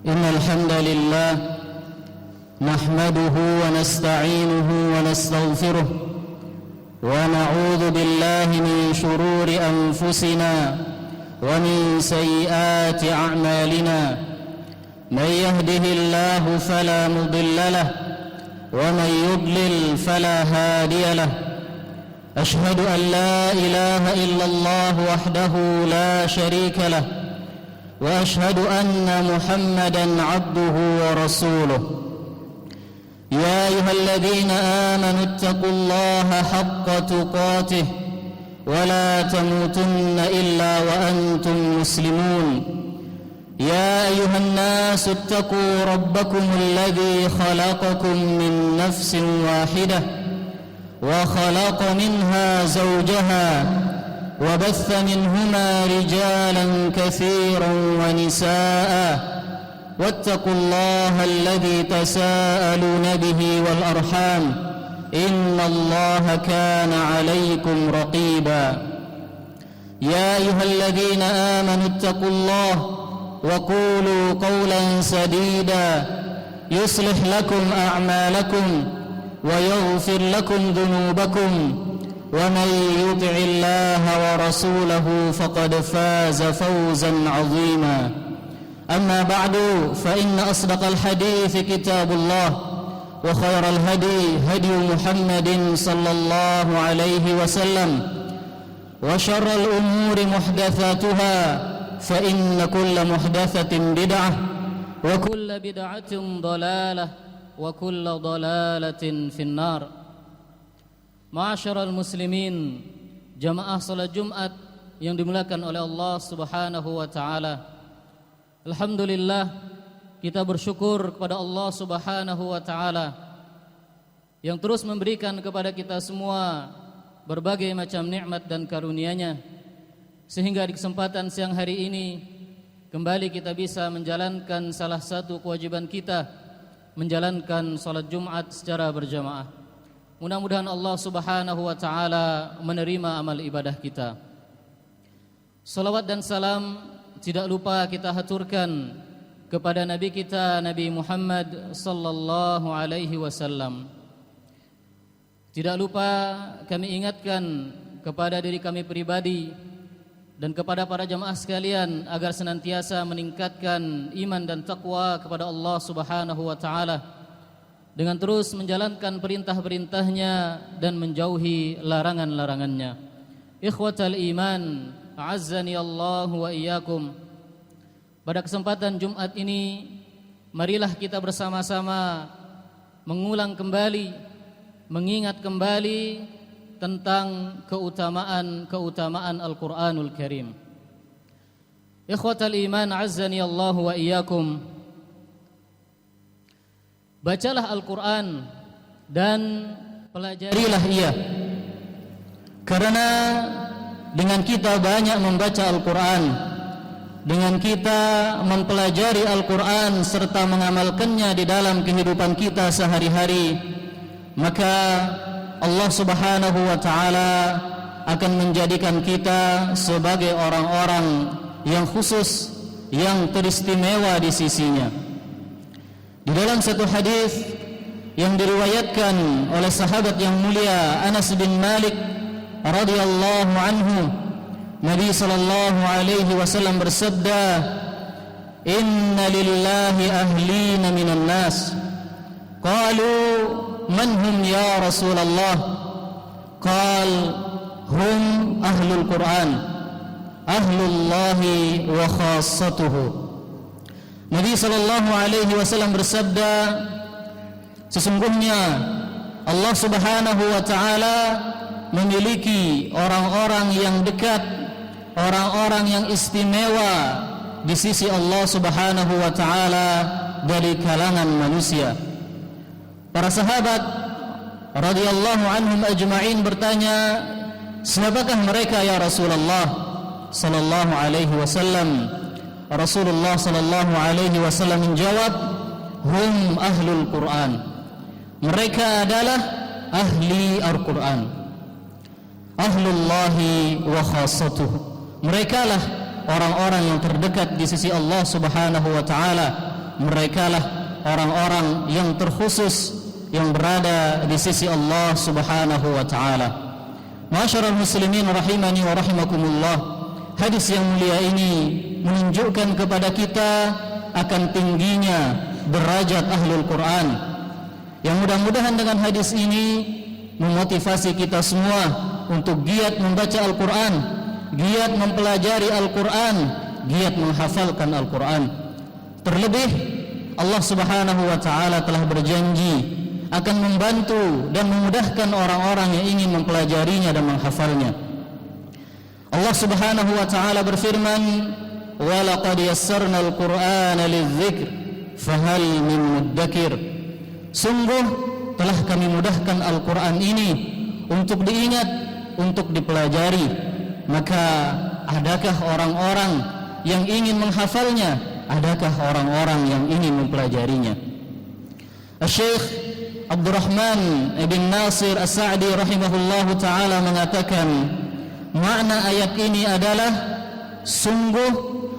إن الحمد لله نحمده ونستعينه ونستغفره ونعوذ بالله من شرور أنفسنا ومن سيئات أعمالنا من يهده الله فلا مضل له ومن يضلل فلا هادي له أشهد أن لا إله إلا الله وحده لا شريك له وأشهد أن محمدًا عبده ورسوله يا أيها الذين آمنوا اتقوا الله حق تقاته ولا تموتن إلا وأنتم مسلمون يا أيها الناس اتقوا ربكم الذي خلقكم من نفس واحدة وخلق منها زوجها وبث منهما رجالا كثيرا ونساء واتقوا الله الذي تساءلون به والأرحام إن الله كان عليكم رقيبا يا أيها الذين آمنوا اتقوا الله وقولوا قولا سديدا يصلح لكم أعمالكم ويغفر لكم ذنوبكم ومن يطع الله ورسوله فقد فاز فوزا عظيما أما بعد فإن أصدق الحديث كتاب الله وخير الهدي هدي محمد صلى الله عليه وسلم وشر الأمور محدثاتها فإن كل محدثة بدعة وكل بدعة ضلالة وكل ضلالة في النار. Ma'asyiral muslimin, jamaah salat Jumat yang dimuliakan oleh Allah Subhanahu wa taala. Alhamdulillah, kita bersyukur kepada Allah Subhanahu wa taala yang terus memberikan kepada kita semua berbagai macam nikmat dan karunia-Nya, sehingga di kesempatan siang hari ini kembali kita bisa menjalankan salah satu kewajiban kita, menjalankan salat Jumat secara berjamaah. Mudah-mudahan Allah Subhanahu wa taala menerima amal ibadah kita. Salawat dan salam tidak lupa kita haturkan kepada Nabi kita, Nabi Muhammad sallallahu alaihi wasallam. Tidak lupa kami ingatkan kepada diri kami pribadi dan kepada para jamaah sekalian agar senantiasa meningkatkan iman dan takwa kepada Allah Subhanahu wa taala dengan terus menjalankan perintah-perintahnya dan menjauhi larangan-larangannya. Ikhwatal iman, a'azzani Allah wa iyyakum. Pada kesempatan Jumat ini, marilah kita bersama-sama mengulang kembali, mengingat kembali tentang keutamaan Al-Qur'anul Karim. Ikhwatal iman, a'azzani Allah wa iyyakum. Bacalah Al-Quran dan pelajarilah ia, karena dengan kita banyak membaca Al-Quran, dengan kita mempelajari Al-Quran serta mengamalkannya di dalam kehidupan kita sehari-hari, maka Allah Subhanahu wa ta'ala akan menjadikan kita sebagai orang-orang yang khusus, yang teristimewa di sisinya. Di dalam satu hadis yang diriwayatkan oleh sahabat yang mulia Anas bin Malik radhiyallahu anhu, Nabi sallallahu alaihi wasallam bersabda, "Inna lillahi ahlina minan nas." Qalu, "Man hum ya Rasulullah?" Qal, "Hum ahlul Quran, ahlullahi wa khassatuhu." Nabi sallallahu alaihi wasallam bersabda, sesungguhnya Allah Subhanahu wa taala memiliki orang-orang yang dekat, orang-orang yang istimewa di sisi Allah Subhanahu wa taala dari kalangan manusia. Para sahabat radhiyallahu anhum ajma'in bertanya, "Siapakah mereka ya Rasulullah sallallahu alaihi wasallam?" Rasulullah sallallahu alaihi wasallam menjawab, "Hum ahlul Quran." Mereka adalah ahli Al-Quran. Ahlullahi wa khassatuh. Mereka lah orang-orang yang terdekat di sisi Allah Subhanahu wa taala, merekalah orang-orang yang terkhusus yang berada di sisi Allah Subhanahu wa taala. Ma'asyiral muslimin rahimani wa rahimakumullah. Hadis yang mulia ini menunjukkan kepada kita akan tingginya derajat ahlul Quran. Yang mudah-mudahan dengan hadis ini memotivasi kita semua untuk giat membaca Al-Quran, giat mempelajari Al-Quran, giat menghafalkan Al-Quran. Terlebih Allah Subhanahu wa taala telah berjanji akan membantu dan memudahkan orang-orang yang ingin mempelajarinya dan menghafalnya. Allah Subhanahu wa taala berfirman, "Wa laqad yassarna al-Qur'ana lidz-dzikr fahal min muddakir." Sungguh telah kami mudahkan Al-Quran ini untuk diingat, untuk dipelajari. Maka adakah orang-orang yang ingin menghafalnya? Adakah orang-orang yang ingin mempelajarinya? Syekh Abdurrahman ibn Nasir As-Sa'di rahimahullahu ta'ala mengatakan, makna ayat ini adalah sungguh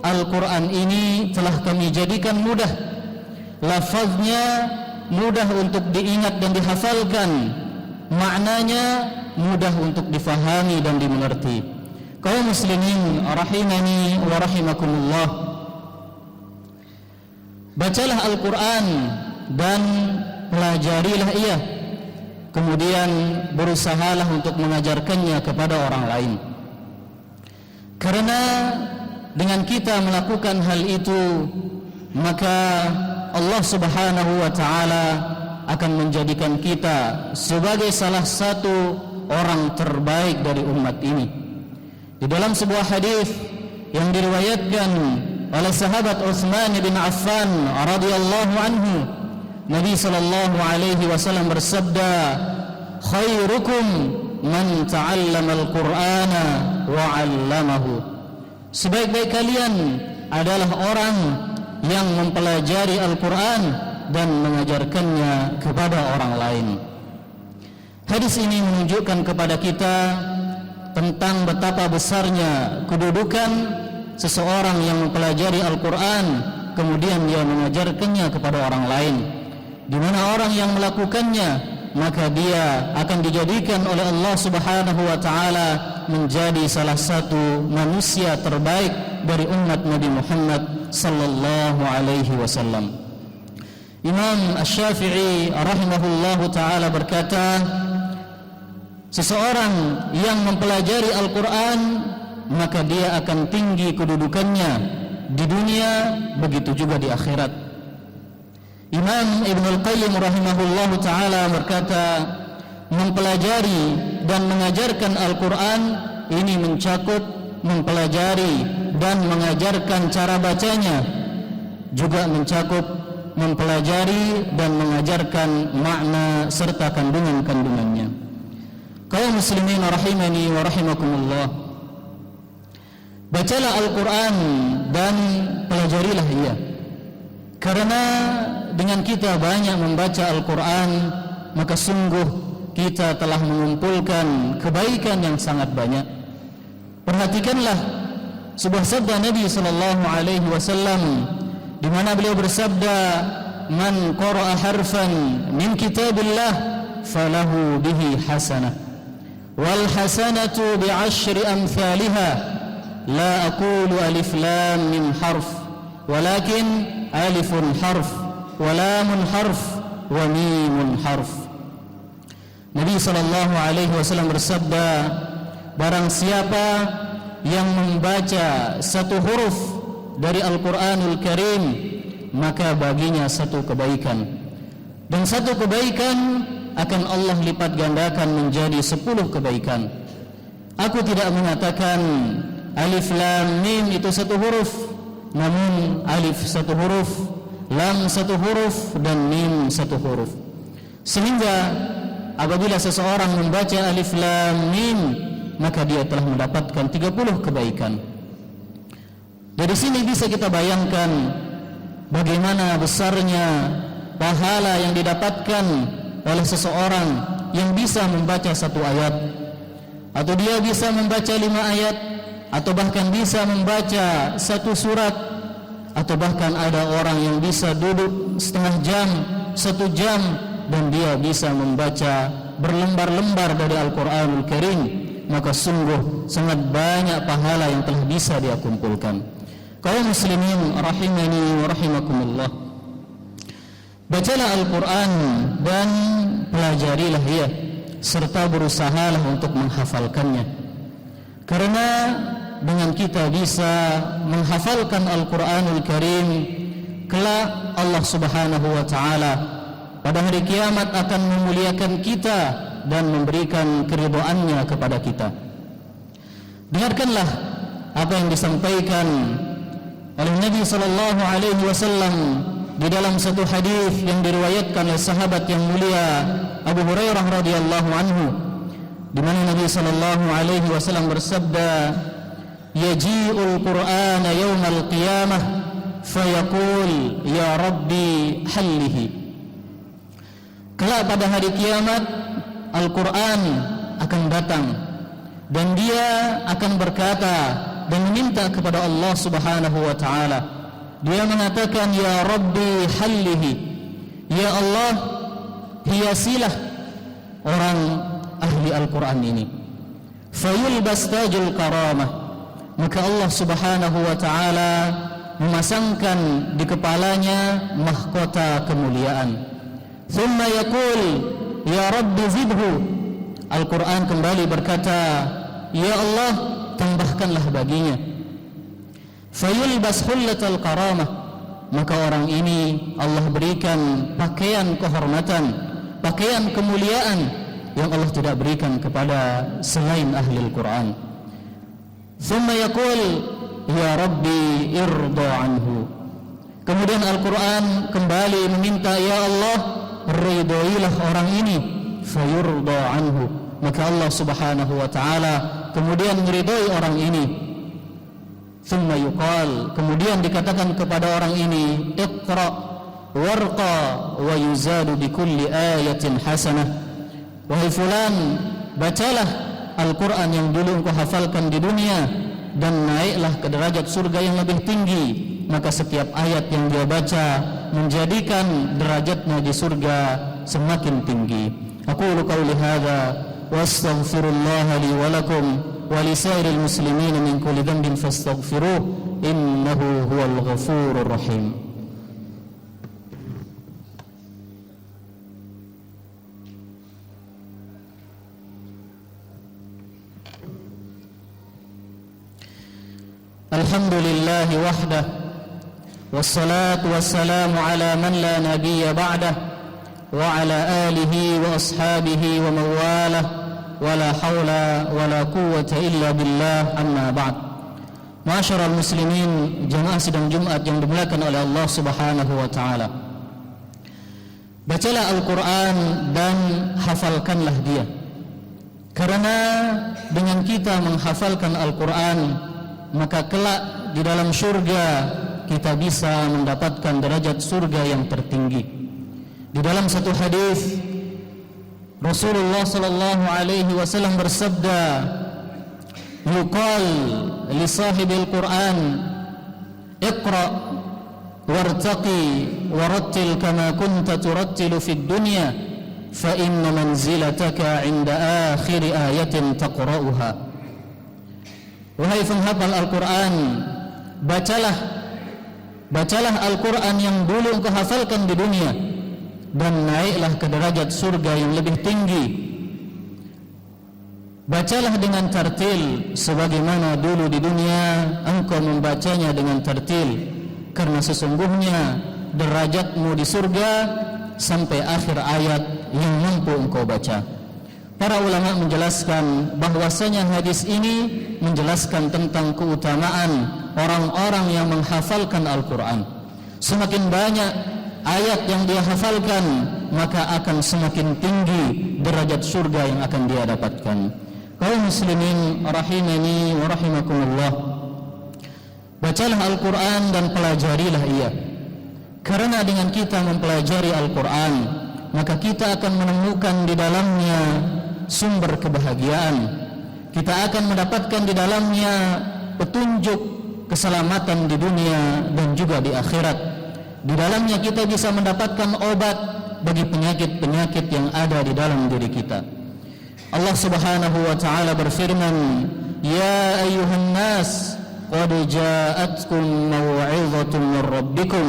Al-Quran ini telah kami jadikan mudah. Lafaznya mudah untuk diingat dan dihafalkan, maknanya mudah untuk difahami dan dimengerti. Kaum muslimin rahimani wa rahimakumullah, bacalah Al-Quran dan pelajarilah ia, kemudian berusahalah untuk mengajarkannya kepada orang lain. Karena dengan kita melakukan hal itu, maka Allah Subhanahu wa taala akan menjadikan kita sebagai salah satu orang terbaik dari umat ini. Di dalam sebuah hadis yang diriwayatkan oleh sahabat Utsman bin Affan radhiyallahu anhu, Nabi sallallahu alaihi wasallam bersabda, "Khairukum man ta'allama al-Qur'ana wa 'allamahu." Sebaik-baik kalian adalah orang yang mempelajari Al-Quran dan mengajarkannya kepada orang lain. Hadis ini menunjukkan kepada kita tentang betapa besarnya kedudukan seseorang yang mempelajari Al-Quran kemudian dia mengajarkannya kepada orang lain. Di mana orang yang melakukannya, maka dia akan dijadikan oleh Allah Subhanahu wa taala menjadi salah satu manusia terbaik dari umat Nabi Muhammad sallallahu alaihi wasallam. Imam Asy-Syafi'i rahimahullahu taala berkata, seseorang yang mempelajari Al-Quran maka dia akan tinggi kedudukannya di dunia, begitu juga di akhirat. Imam Ibnul Qayyim rahimahullahu ta'ala berkata, mempelajari dan mengajarkan Al-Quran ini mencakup mempelajari dan mengajarkan cara bacanya, juga mencakup mempelajari dan mengajarkan makna serta kandungan-kandungannya. Kaum muslimin rahimani wa rahimakumullah, bacalah Al-Quran dan pelajarilah ia. Karena dengan kita banyak membaca Al-Quran, maka sungguh kita telah mengumpulkan kebaikan yang sangat banyak. Perhatikanlah sebuah sabda Nabi sallallahu alaihi wasallam di mana beliau bersabda, "Man qara'a harfan min kitabillah falahu bihi hasanah wal hasanatu bi'ashri amsalha la aqulu alif lam mim harf walakin alifun harf wa lamun harf wa mimun harf." Nabi sallallahu alaihi wasallam bersabda, barang siapa yang membaca satu huruf dari Al-Quranul Karim, maka baginya satu kebaikan, dan satu kebaikan akan Allah lipat gandakan menjadi 10 kebaikan. Aku tidak mengatakan alif lam mim itu satu huruf, namun alif satu huruf, lam satu huruf, dan mim satu huruf. Sehingga apabila seseorang membaca alif lam mim, maka dia telah mendapatkan 30 kebaikan. Dari sini bisa kita bayangkan bagaimana besarnya pahala yang didapatkan oleh seseorang yang bisa membaca satu ayat, atau dia bisa membaca 5 ayat, atau bahkan bisa membaca satu surat, atau bahkan ada orang yang bisa duduk setengah jam, 1 jam, dan dia bisa membaca berlembar-lembar dari Al-Quranul Karim, maka sungguh sangat banyak pahala yang telah bisa dia kumpulkan. Kaum muslimin rahimani wa rahimakumullah, bacalah Al-Quran dan pelajarilah ia, serta berusahalah untuk menghafalkannya. Karena dengan kita bisa menghafalkan Al-Quranul Karim, kelak Allah Subhanahu wa ta'ala pada hari kiamat akan memuliakan kita dan memberikan keridhaannya kepada kita. Dengarkanlah apa yang disampaikan oleh Nabi sallallahu alaihi wasallam di dalam satu hadis yang diriwayatkan oleh sahabat yang mulia Abu Hurairah radhiyallahu anhu, di mana Nabi sallallahu alaihi wasallam bersabda, yaji'ul Qur'ana yawmal qiyamah fayaqul ya Rabbi hallihi. Kelak pada hari kiamat Al-Quran akan datang dan dia akan berkata dan meminta kepada Allah Subhanahu wa ta'ala. Dia mengatakan, ya Rabbi hallihi, ya Allah hiasilah orang ahli Al-Quran ini. Fayulbas tajul karamah, maka Allah Subhanahu wa ta'ala memasangkan di kepalanya mahkota kemuliaan. Thumma yaqul ya Rabbi zidhu, Al-Quran kembali berkata, ya Allah tambahkanlah baginya. Fayulbas hullatal karamah, maka orang ini Allah berikan pakaian kehormatan, pakaian kemuliaan yang Allah tidak berikan kepada selain ahli Al-Quran. Thumma yaqul ya Rabbi irda anhu, kemudian Al-Quran kembali meminta, ya Allah ridhoilah orang ini. Fayurda anhu, maka Allah Subhanahu wa ta'ala kemudian meridhoi orang ini. Thumma yuqal, kemudian dikatakan kepada orang ini, iqra warqa wa yuzadu bikulli ayatin hasanah. Wahai fulan, bacalah Al-Quran yang dulu engkau hafalkan di dunia dan naiklah ke derajat surga yang lebih tinggi, maka setiap ayat yang dia baca menjadikan derajatnya di surga semakin tinggi. Aqulu qawli hadza wa astaghfirullaha li wa lakum wa lisairil muslimin min kulli dhanbin fastaghfiruh innahu huwal ghafurur rahim. Alhamdulillahi wahdah wassalatu wassalamu ala man la nabiyya ba'dah wa ala alihi wa ashabihi wa mawalah wa la hawla wa la quwwata illa billah, amma ba'd. Ma'asyiral muslimin, jamaah sidang Jumat yang dimuliakan oleh Allah Subhanahu wa ta'ala, bacalah Al-Quran dan hafalkanlah dia. Karena dengan kita menghafalkan Al-Quran, maka kelak di dalam surga kita bisa mendapatkan derajat surga yang tertinggi. Di dalam satu hadis Rasulullah sallallahu alaihi wasallam bersabda, yuqal li sahibil Quran iqra wartaqi warattil kama kunta turattilu fid dunya fa inna manzilataka 'inda akhir ayatin taqra'uha. Wahai penghafal Al-Quran, bacalah Al-Quran yang dulu engkau hafalkan di dunia dan naiklah ke derajat surga yang lebih tinggi. Bacalah dengan tartil sebagaimana dulu di dunia engkau membacanya dengan tartil, karena sesungguhnya derajatmu di surga sampai akhir ayat yang mampu engkau baca. Para ulama menjelaskan bahwasanya hadis ini menjelaskan tentang keutamaan orang-orang yang menghafalkan Al-Quran. Semakin banyak ayat yang dia hafalkan, maka akan semakin tinggi derajat surga yang akan dia dapatkan. Kaum muslimin rahimani wa rahimakumullah, bacalah Al-Quran dan pelajarilah ia. Karena dengan kita mempelajari Al-Quran, maka kita akan menemukan di dalamnya sumber kebahagiaan. Kita akan mendapatkan di dalamnya petunjuk keselamatan di dunia dan juga di akhirat. Di dalamnya kita bisa mendapatkan obat bagi penyakit-penyakit yang ada di dalam diri kita. Allah Subhanahu wa taala berfirman, "Ya ayyuhan nas, qad ja'atkum maw'izatun min rabbikum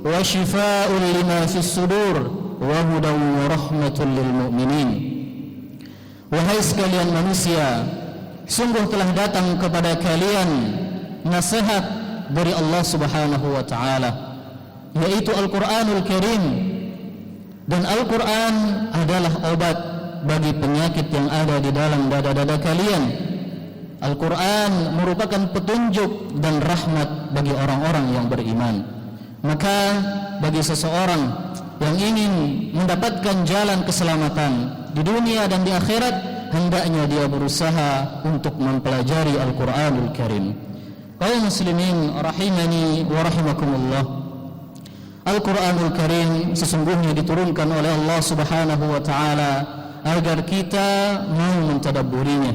wa shifaa'un lima fis sudur wa hudan wa rahmatun lil mu'minin." Wahai sekalian manusia, sungguh telah datang kepada kalian nasihat dari Allah Subhanahu wa taala, yaitu Al-Qur'anul Karim. Dan Al-Qur'an adalah obat bagi penyakit yang ada di dalam dada-dada kalian. Al-Qur'an merupakan petunjuk dan rahmat bagi orang-orang yang beriman. Maka bagi seseorang yang ingin mendapatkan jalan keselamatan di dunia dan di akhirat, hendaknya dia berusaha untuk mempelajari Al-Qur'anul Karim. Kaum muslimin rahimani wa rahimakumullah, Al-Qur'anul Karim sesungguhnya diturunkan oleh Allah Subhanahu wa taala agar kita mau mentadabburinya.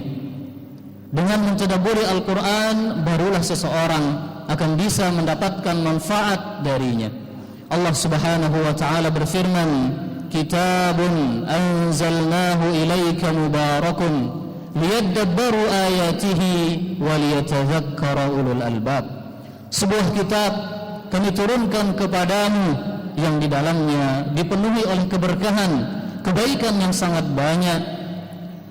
Dengan mentadabburi Al-Qur'an, barulah seseorang akan bisa mendapatkan manfaat darinya. Allah Subhanahu wa taala berfirman, "Kitabun anzalnahu ilaika mubarakun liyadabbaru ayatihi wa liyatadhakkara ulul albab." Sebuah kitab kami turunkan kepadamu yang di dalamnya dipenuhi oleh keberkahan, kebaikan yang sangat banyak.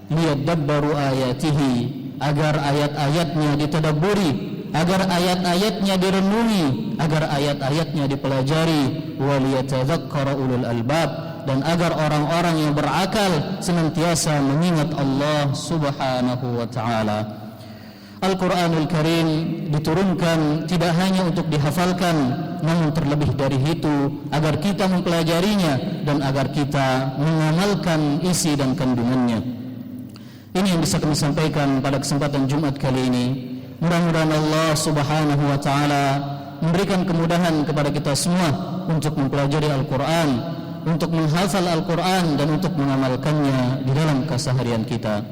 Liyadabbaru ayatihi, agar ayat-ayatnya ditadabburi, agar ayat-ayatnya direnungi, agar ayat-ayatnya dipelajari. Wa liyatadhakkara ulul albab, dan agar orang-orang yang berakal senantiasa mengingat Allah Subhanahu wa taala. Al-Qur'anul Karim diturunkan tidak hanya untuk dihafalkan, namun terlebih dari itu agar kita mempelajarinya dan agar kita mengamalkan isi dan kandungannya. Ini yang bisa kami sampaikan pada kesempatan Jumat kali ini. Mudah-mudahan Allah Subhanahu wa taala memberikan kemudahan kepada kita semua untuk mempelajari Al-Qur'an, untuk menghafal Al-Qur'an dan untuk mengamalkannya di dalam keseharian kita.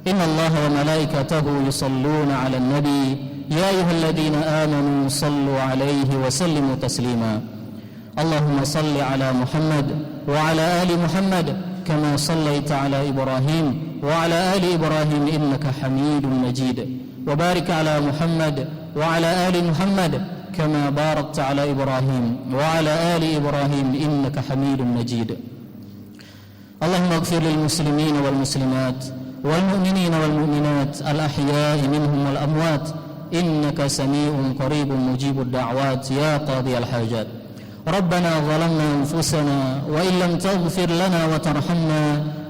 Innallaha wa malaikatahu yusalluna 'alan nabi ya ayyuhalladzina amanu sallu 'alaihi wa sallimu taslima. Allahumma salli 'ala Muhammad wa 'ala ali Muhammad kama sallaita 'ala Ibrahim wa 'ala ali Ibrahim innaka Hamidum Majid. Wa barik 'ala Muhammad wa 'ala ali Muhammad kama barakta 'ala Ibrahim wa 'ala ali Ibrahim innaka Hamidum Majid. Allahumma ighfir lil muslimin wal muslimat والمؤمنين والمؤمنات الأحياء منهم والأموات إنك سميع قريب مجيب الدعوات يا قاضي الحاجات. ربنا ظلمنا أنفسنا وإن لم تغفر لنا وترحمنا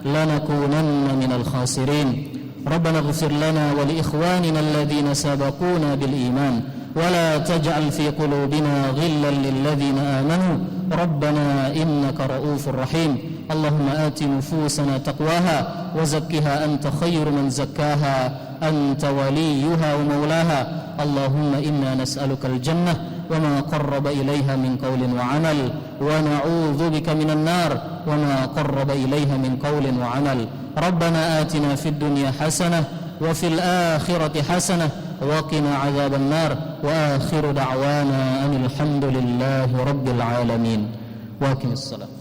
لنكونن من الخاسرين. ربنا اغفر لنا ولإخواننا الذين سبقونا بالإيمان ولا تجعل في قلوبنا غلا للذين آمنوا ربنا إنك رؤوف رحيم. اللهم آت نفوسنا تقواها وزكها أنت خير من زكاها أنت وليها ومولاها. اللهم إنا نسألك الجنة وما قرب إليها من قول وعمل ونعوذ بك من النار وما قرب إليها من قول وعمل. ربنا آتنا في الدنيا حسنة وفي الآخرة حسنة وقنا عذاب النار. وآخر دعوانا أن الحمد لله رب العالمين. وأقم الصلاة.